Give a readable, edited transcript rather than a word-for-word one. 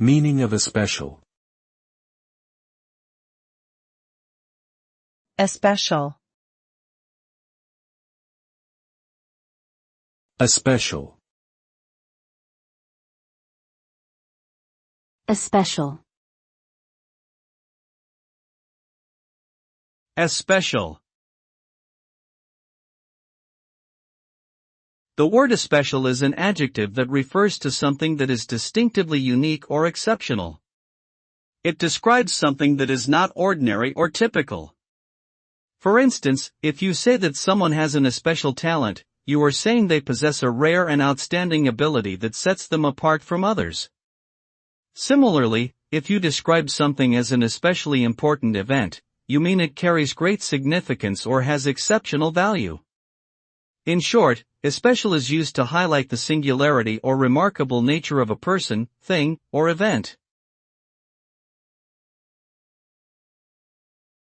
Meaning of especial. Especial. Especial. Especial. Especial. The word especial is an adjective that refers to something that is distinctively unique or exceptional. It describes something that is not ordinary or typical. For instance, if you say that someone has an especial talent, you are saying they possess a rare and outstanding ability that sets them apart from others. Similarly, if you describe something as an especially important event, you mean it carries great significance or has exceptional value. In short, especial is used to highlight the singularity or remarkable nature of a person, thing, or event.